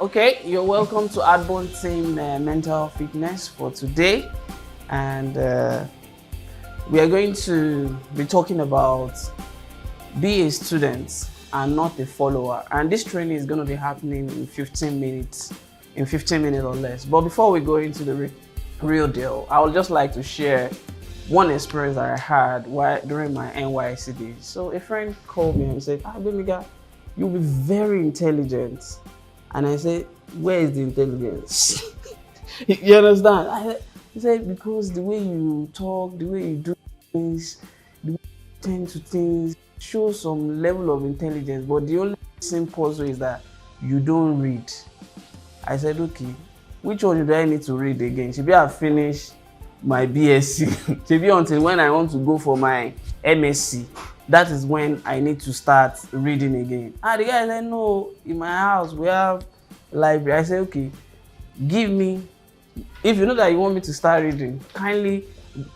Okay, you're welcome to Adborn Team Mental Fitness for today, and we are going to be talking about be a student and not a follower. And this training is going to be happening in 15 minutes, or less. But before we go into the real deal, I would just like to share one experience that I had during my NYC days. So a friend called me and said, Bemiga, you'll be very intelligent. And I said, where is the intelligence? You understand? He said, because the way you talk, the way you do things, the way you tend to things, shows some level of intelligence. But the only simple puzzle is that you don't read. I said, okay, which one do I need to read again? Should I finish my BSc? Should be until when I want to go for my MSc. That is when I need to start reading again. The guy said, no, in my house we have a library. I said, okay, give me, if you know that you want me to start reading, kindly,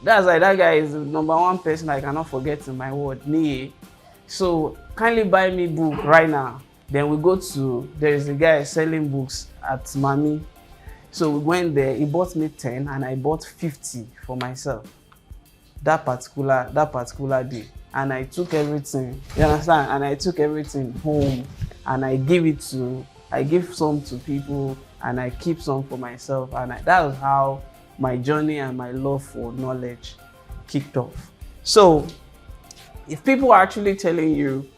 that's like that guy is the number one person I cannot forget in my world, me. So kindly buy me book right now. Then we go to, there is a guy selling books at Mami. So we went there, he bought me 10 and I bought 50 for myself that particular day. And I took everything, you understand? And I took everything home and I give some to people and I keep some for myself. And that was how my journey and my love for knowledge kicked off. So if people are actually telling you,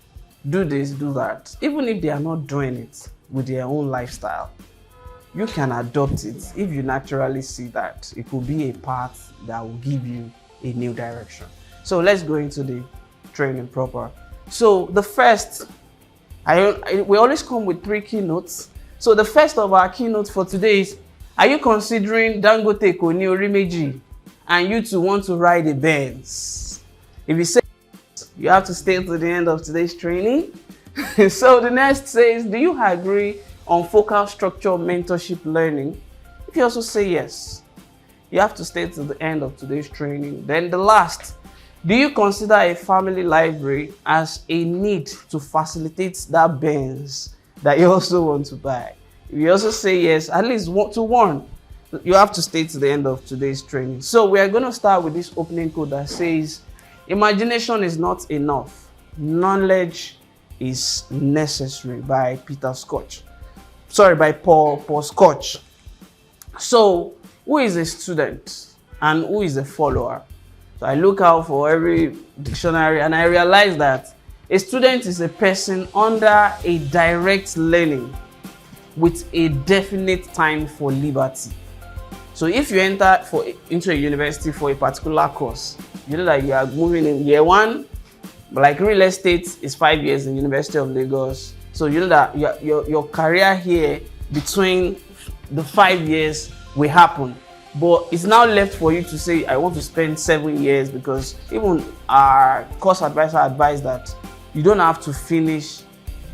do this, do that, even if they are not doing it with their own lifestyle, you can adopt it if you naturally see that it could be a path that will give you a new direction. So let's go into the training proper. So the first, we always come with 3 keynotes. So the first of our keynotes for today is, are you considering Dangote Koni Orimeji and you too want to ride a Benz? If you say yes, you have to stay to the end of today's training. So the next says, do you agree on focal structure mentorship learning? If you also say yes, you have to stay to the end of today's training. Then the last, do you consider a family library as a need to facilitate that Benz that you also want to buy? If you also say yes, at least 1 to 1, you have to stay to the end of today's training. So we are going to start with this opening quote that says, imagination is not enough, knowledge is necessary, by Paul Scotch. So who is a student and who is a follower? So I look out for every dictionary and I realize that a student is a person under a direct learning with a definite time for liberty. So if you enter into a university for a particular course, you know that you are moving in year 1, like real estate is 5 years in University of Lagos. So you know that your career here between the 5 years will happen. But it's now left for you to say, I want to spend 7 years, because even our course advisor advised that you don't have to finish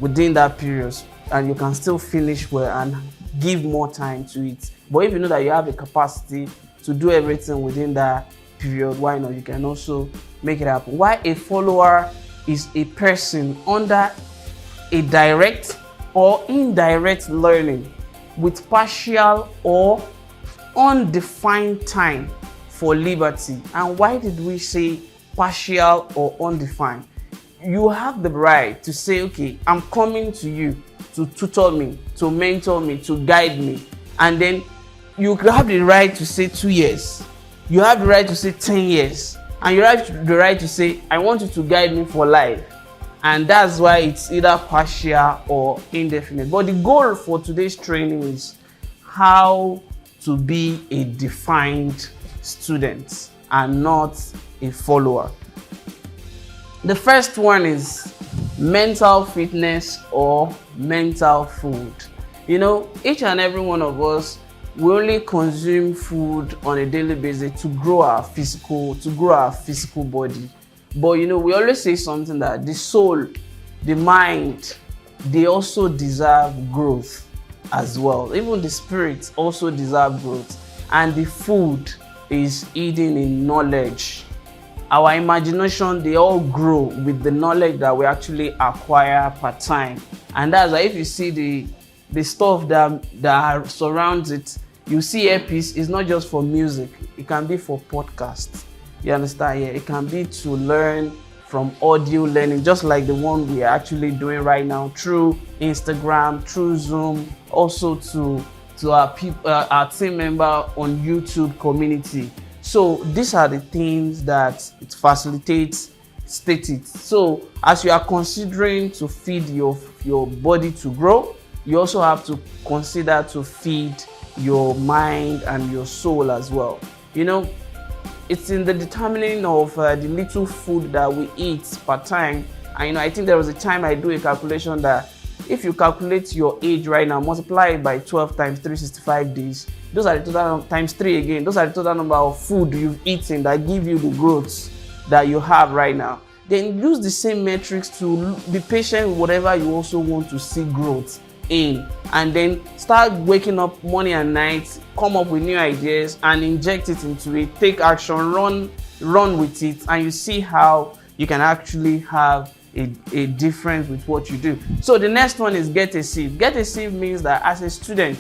within that period and you can still finish well and give more time to it. But if you know that you have the capacity to do everything within that period, why not? You can also make it happen. Why a follower is a person under a direct or indirect learning with partial or undefined time for liberty. And why did we say partial or undefined? You have the right to say, okay, I'm coming to you to tutor me, to mentor me, to guide me. And then you have the right to say 2 years. You have the right to say 10 years. And you have the right to say, I want you to guide me for life. And that's why it's either partial or indefinite. But the goal for today's training is how to be a defined student and not a follower. The first one is mental fitness or mental food. You know, each and every one of us, we only consume food on a daily basis to grow our physical body. But you know, we always say something that the soul, the mind, they also deserve growth as well. Even the spirits also deserve growth. And the food is eating in knowledge. Our imagination, they all grow with the knowledge that we actually acquire per time. And that's why if you see the stuff that surrounds it. You see earpiece is not just for music, it can be for podcasts. You understand? Yeah, it can be to learn from audio learning, just like the one we are actually doing right now through Instagram, through Zoom, also to our people, our team member on YouTube community. So these are the things that it facilitates, state it. So as you are considering to feed your body to grow, you also have to consider to feed your mind and your soul as well. You know, it's in the determining of the little food that we eat per time. And I think there was a time I do a calculation that if you calculate your age right now, multiply it by 12 times 365 days, those are the total times 3 again. Those are the total number of food you've eaten that give you the growth that you have right now. Then use the same metrics to be patient with whatever you also want to see growth in, and then start waking up morning and night, come up with new ideas and inject it into it. Take action, run with it, and you see how you can actually have a difference with what you do. So the next one is get a sieve. Get a sieve means that as a student,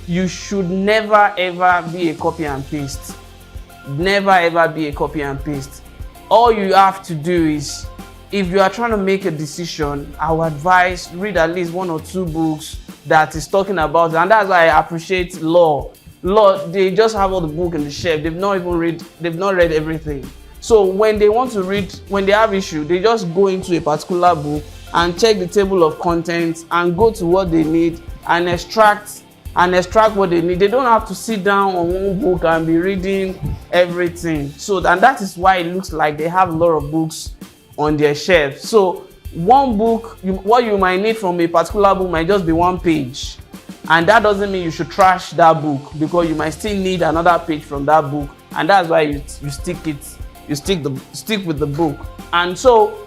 you should never ever be a copy and paste. Never ever be a copy and paste. All you have to do is, if you are trying to make a decision, I would advise read at least 1 or 2 books that is talking about it. And that's why I appreciate law. They just have all the book in the shelf. They've not read everything. So when they want to read, when they have issue, they just go into a particular book and check the table of contents and go to what they need and extract what they need. They don't have to sit down on one book and be reading everything. So, and that is why it looks like they have a lot of books on their shelf. So one book, what you might need from a particular book might just be 1 page. And that doesn't mean you should trash that book, because you might still need another page from that book. And that's why you stick with the book. And so,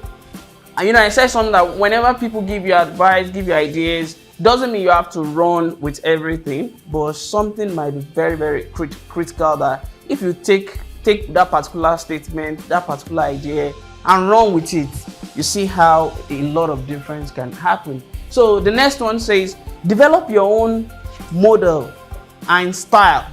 I said something that whenever people give you advice, give you ideas, doesn't mean you have to run with everything, but something might be very, very critical that if you take that particular statement, that particular idea, and run with it, you see how a lot of difference can happen. So the next one says, develop your own model and style.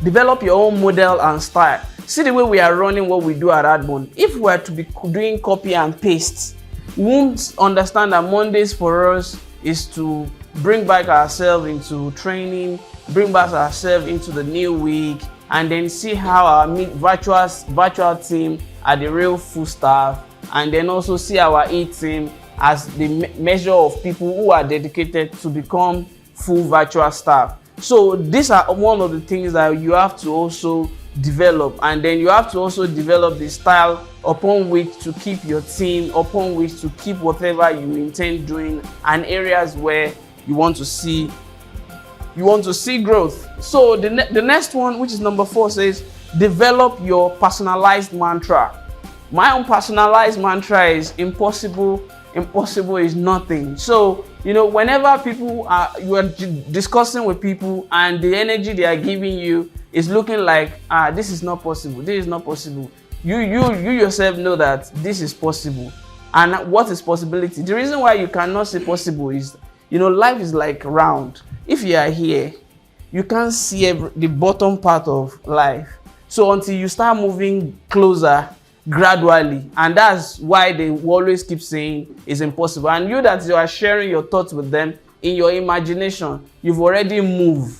Develop your own model and style. See the way we are running what we do at Adbond. If we were to be doing copy and paste, we won't understand that Mondays for us is to bring back ourselves into training, bring back ourselves into the new week, and then see how our virtual team are the real full staff, and then also see our E-team as the measure of people who are dedicated to become full virtual staff. So these are one of the things that you have to also develop, and then you have to also develop the style upon which to keep your team, upon which to keep whatever you intend doing, and areas where you want to see growth. So the next one, which is number 4, says develop your personalized mantra. My own personalized mantra is impossible is nothing. So whenever you are discussing with people and the energy they are giving you is looking like this is not possible, you yourself know that this is possible. And what is possibility? The reason why you cannot say possible is life is like round. If you are here, you can't see the bottom part of life. So until you start moving closer gradually, and that's why they always keep saying it's impossible. And you that you are sharing your thoughts with them in your imagination, you've already moved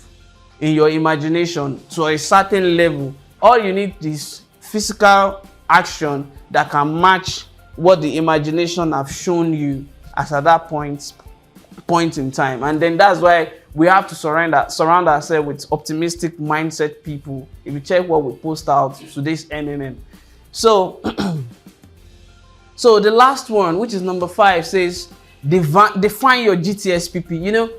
in your imagination to a certain level. All you need is physical action that can match what the imagination have shown you as at that point in time. And then that's why we have to surround ourselves with optimistic mindset people. If you check what we post out today's MMM. So the last one, which is number 5, says define your GTSP.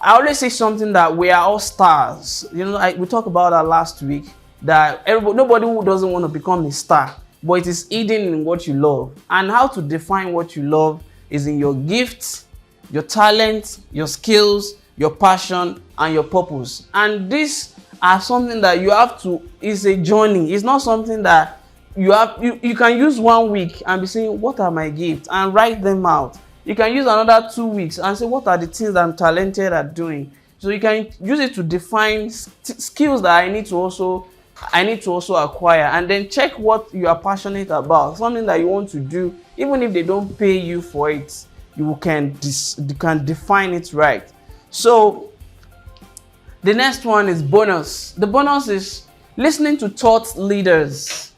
I always say something that we are all stars. We talked about that last week, that nobody who doesn't want to become a star, but it is hidden in what you love. And how to define what you love is in your gifts, your talent, your skills, your passion, and your purpose. And these are something that you have to, it's a journey. It's not something that you can use 1 week and be saying, what are my gifts? And write them out. You can use another 2 weeks and say, what are the things I'm talented at doing? So you can use it to define skills that I need to also acquire, and then check what you are passionate about, something that you want to do. Even if they don't pay you for it, you can define it right. So the next one is bonus. The bonus is listening to thought leaders.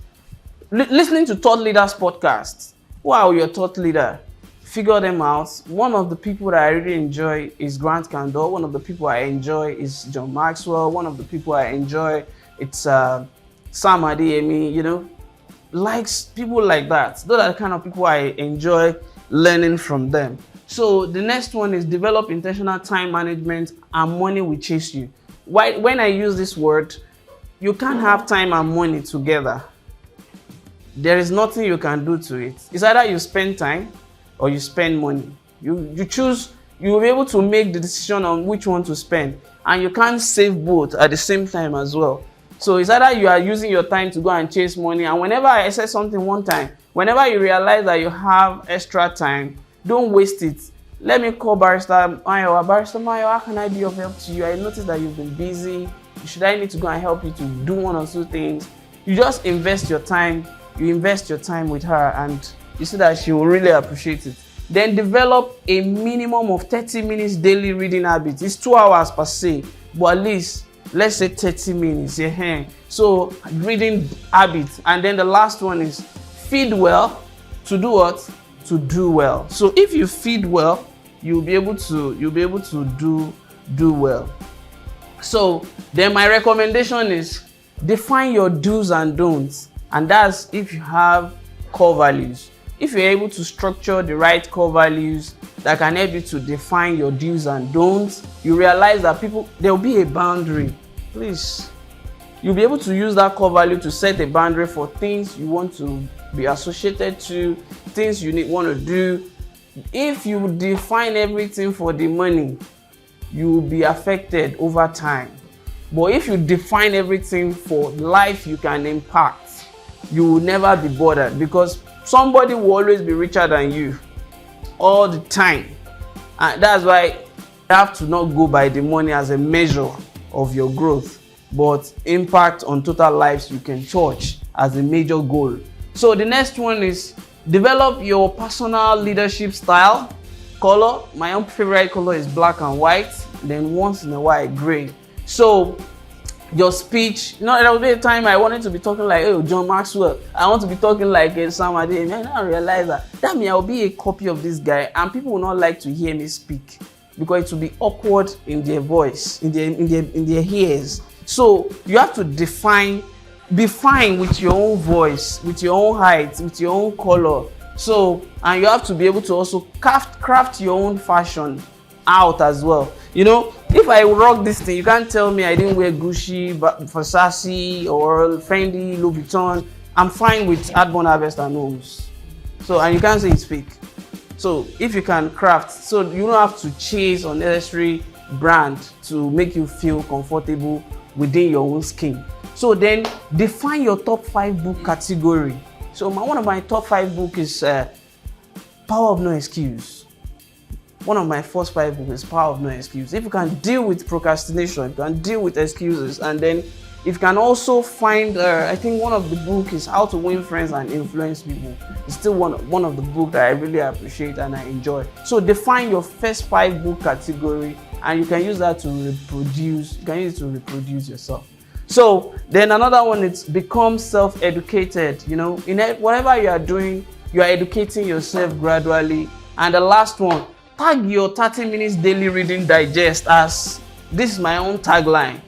Listening to thought leaders podcasts. Who are your thought leader? Figure them out. One of the people that I really enjoy is Grant Cardone. One of the people I enjoy is John Maxwell. One of the people I enjoy, it's Sam Adeyemi, likes people like that. Those are the kind of people I enjoy learning from them. So the next one is develop intentional time management and money will chase you. When I use this word, you can't have time and money together. There is nothing you can do to it. It's either you spend time or you spend money. You choose, you will be able to make the decision on which one to spend, and you can't save both at the same time as well. So it's either you are using your time to go and chase money, and whenever I said something one time, whenever you realize that you have extra time, don't waste it. Let me call Barrister Mayo. Barrister Mayo, how can I be of help to you? I noticed that you've been busy. Should I need to go and help you to do one or two things? You just invest your time. You invest your time with her, and you see that she will really appreciate it. Then develop a minimum of 30 minutes daily reading habit. It's 2 hours per se, but at least let's say 30 minutes. Yeah. So reading habit. And then the last one is feed well to do what? To do well. So if you feed well, you'll be able to do well. So then my recommendation is define your do's and don'ts. And that's if you have core values. If you're able to structure the right core values that can help you to define your do's and don'ts, you realize that there will be a boundary. Please, you'll be able to use that core value to set a boundary for things you want to be associated to, things you want to do. If you define everything for the money, you will be affected over time. But if you define everything for life you can impact, you will never be bothered, because somebody will always be richer than you all the time. And that's why you have to not go by the money as a measure of your growth, but impact on total lives you can touch as a major goal. So the next one is develop your personal leadership style. Color, my own favorite color is black and white, then once in a while gray. So your speech, there will be a time I wanted to be talking like John Maxwell. I want to be talking like Sam Adeyemi. I now realize that means I will be a copy of this guy, and people will not like to hear me speak because it will be awkward in their voice, in their ears. So you have to be fine with your own voice, with your own height, with your own color. So, and you have to be able to also craft your own fashion out as well. If I rock this thing, you can't tell me I didn't wear Gucci, Versace, or Fendi, Louis Vuitton. I'm fine with Adborn Harvest and Homes. So, and you can't say it's fake. So, if you can craft, so you don't have to chase unnecessary brand to make you feel comfortable within your own skin. So then, define your top 5 book category. So, one of my top 5 books is Power of No Excuse. One of my first 5 books is Power of No Excuse. If you can deal with procrastination, you can deal with excuses, and then if you can also find, I think one of the books is How to Win Friends and Influence People. It's still one of the books that I really appreciate and I enjoy. So define your first 5 book category, and you can use that to reproduce. You can use it to reproduce yourself. So then another one is become self-educated. In whatever you are doing, you are educating yourself gradually. And the last one, tag your 30 minutes daily reading digest as, this is my own tagline,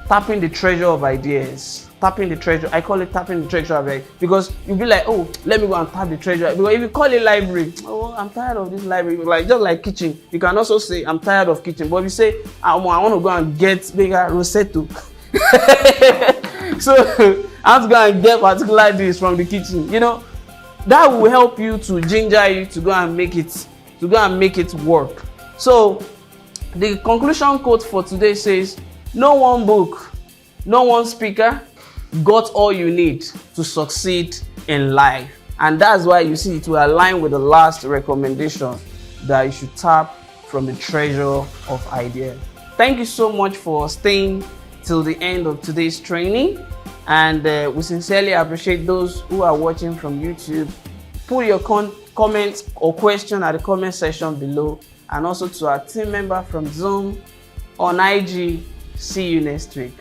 tapping the treasure of ideas. Tapping the treasure, I call it tapping the treasure of ideas, because you'll be like, let me go and tap the treasure. Because if you call it library, I'm tired of this library, just like kitchen. You can also say, I'm tired of kitchen. But if you say, I want to go and get bigger Rossetto. So I have to go and get particular dish from the kitchen. That will help you to ginger you to go and make it work. So the conclusion quote for today says, no one book, no one speaker got all you need to succeed in life. And that's why you see it will align with the last recommendation. that you should tap from the treasure of ideas. Thank you so much for staying till the end of today's training, and we sincerely appreciate those who are watching from YouTube. Put your comments or question at the comment section below, and also to our team member from Zoom on IG. See you next week.